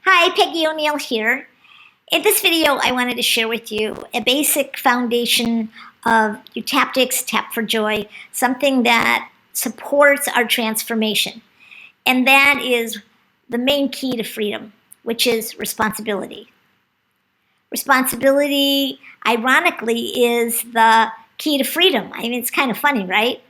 Hi, Peggy O'Neill here. In this video, I wanted to share with you a basic foundation of Eutaptics Tap for Joy, something that supports our transformation. And that is the main key to freedom, which is responsibility. Responsibility, ironically, is the key to freedom. I mean, it's kind of funny, right?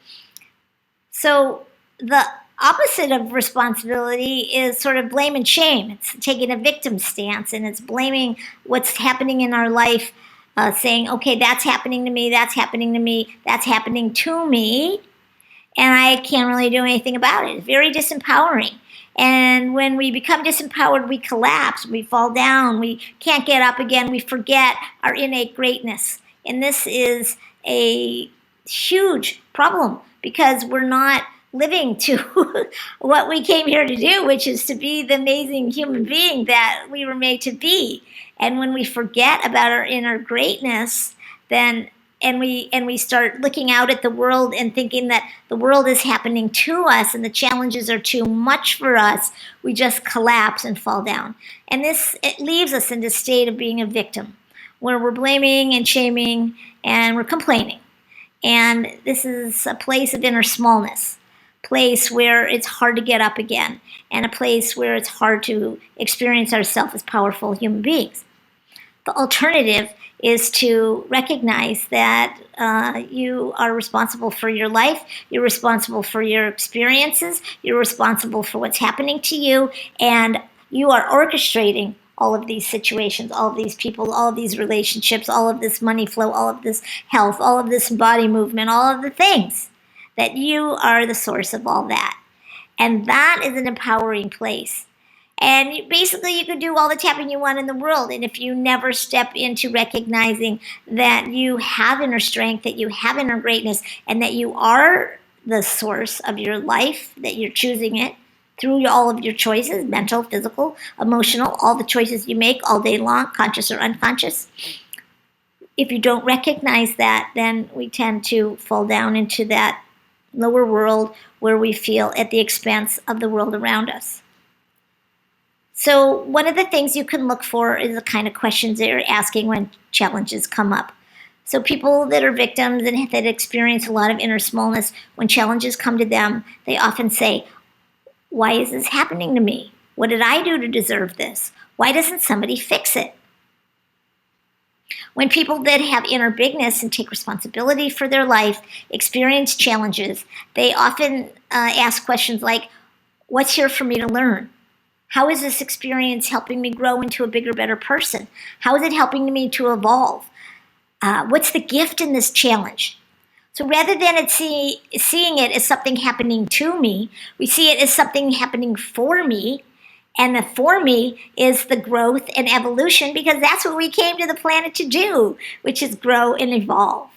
So the opposite of responsibility is sort of blame and shame. It's taking a victim stance and it's blaming what's happening in our life, saying, okay, that's happening to me, that's happening to me, that's happening to me, and I can't really do anything about it. It's very disempowering. And when we become disempowered, we collapse, we fall down, we can't get up again, we forget our innate greatness. And this is a huge problem because we're not living to what we came here to do, which is to be the amazing human being that we were made to be. And when we forget about our inner greatness, then we start looking out at the world and thinking that the world is happening to us and the challenges are too much for us, we just collapse and fall down. And it leaves us in this state of being a victim, where we're blaming and shaming and we're complaining. And this is a place of inner smallness, place where it's hard to get up again, and a place where it's hard to experience ourselves as powerful human beings. The alternative is to recognize that you are responsible for your life, you're responsible for your experiences, you're responsible for what's happening to you, and you are orchestrating all of these situations, all of these people, all of these relationships, all of this money flow, all of this health, all of this body movement, all of the things, that you are the source of all that. And that is an empowering place. And basically, you can do all the tapping you want in the world. And if you never step into recognizing that you have inner strength, that you have inner greatness, and that you are the source of your life, that you're choosing it through all of your choices, mental, physical, emotional, all the choices you make all day long, conscious or unconscious. If you don't recognize that, then we tend to fall down into that lower world where we feel at the expense of the world around us. So one of the things you can look for is the kind of questions that you're asking when challenges come up. So people that are victims and that experience a lot of inner smallness, when challenges come to them, they often say, why is this happening to me? What did I do to deserve this? Why doesn't somebody fix it? When people that have inner bigness and take responsibility for their life experience challenges, they often ask questions like, what's here for me to learn? How is this experience helping me grow into a bigger, better person? How is it helping me to evolve? What's the gift in this challenge? So rather than seeing it as something happening to me, we see it as something happening for me. And the for me is the growth and evolution, because that's what we came to the planet to do, which is grow and evolve.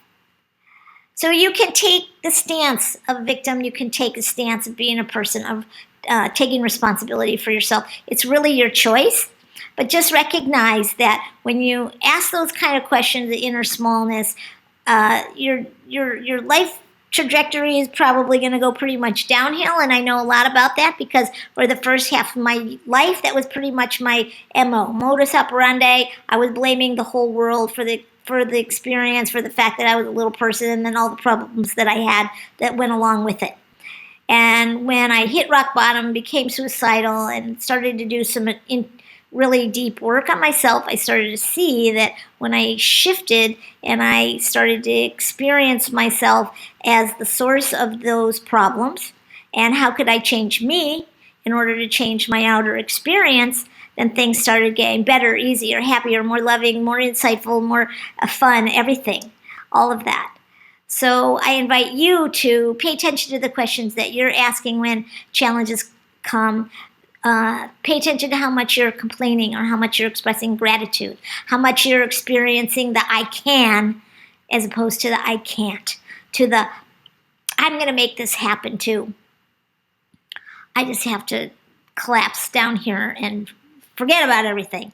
So you can take the stance of victim, you can take a stance of being a person, of taking responsibility for yourself. It's really your choice, but just recognize that when you ask those kind of questions, the inner smallness, your life trajectory is probably going to go pretty much downhill. And I know a lot about that because for the first half of my life, that was pretty much my MO, modus operandi. I was blaming the whole world for the experience, for the fact that I was a little person, and then all the problems that I had that went along with it. And when I hit rock bottom, became suicidal, and started to do some really deep work on myself, I started to see that when I shifted and I started to experience myself as the source of those problems, and how could I change me in order to change my outer experience, then things started getting better, easier, happier, more loving, more insightful, more fun, everything, all of that. So I invite you to pay attention to the questions that you're asking when challenges come. Pay attention to how much you're complaining or how much you're expressing gratitude, how much you're experiencing the I can as opposed to the I can't, to the I'm going to make this happen too. I just have to collapse down here and forget about everything.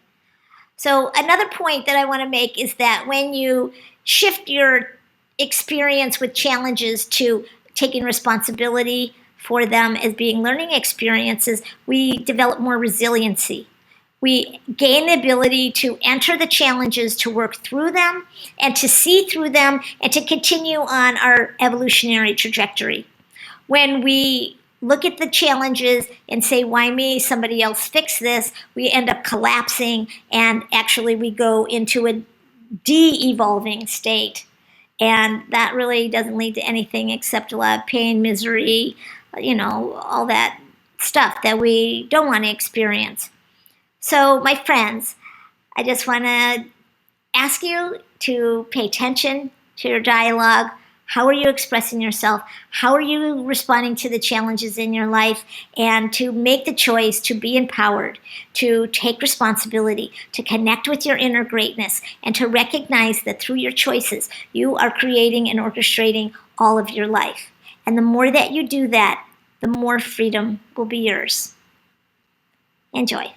So another point that I want to make is that when you shift your experience with challenges to taking responsibility for them as being learning experiences, we develop more resiliency. We gain the ability to enter the challenges, to work through them, and to see through them, and to continue on our evolutionary trajectory. When we look at the challenges and say, why me? Somebody else fix this, we end up collapsing, and actually we go into a de-evolving state. And that really doesn't lead to anything except a lot of pain, misery, all that stuff that we don't want to experience. So, my friends, I just want to ask you to pay attention to your dialogue. How are you expressing yourself? How are you responding to the challenges in your life? And to make the choice to be empowered, to take responsibility, to connect with your inner greatness, and to recognize that through your choices, you are creating and orchestrating all of your life. And the more that you do that, the more freedom will be yours. Enjoy.